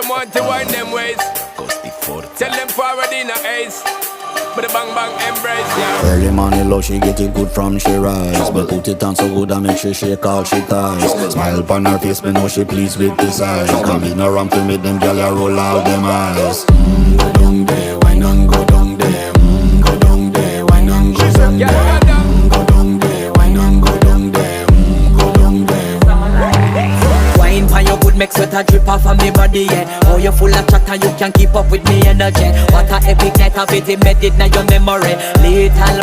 them want to wind them ways. Tell them forward in a ace. But the bang bang embrace, yeah. Early morning love, she get it good from she rise. But put it on so good and make she shake all she ties. Smile upon her face, me know she pleased with this eyes. Come in around to make them gyal a roll out them eyes. Go down there, why not go down there? Go down there, why not go down there? Go down there, why not go down there? Go down there. Wine pan your good, make sweat a drip off of me body, yeah. Oh, you full of chatter, you can't keep up with me energy. What a epic night of it, embedded now your memory. Little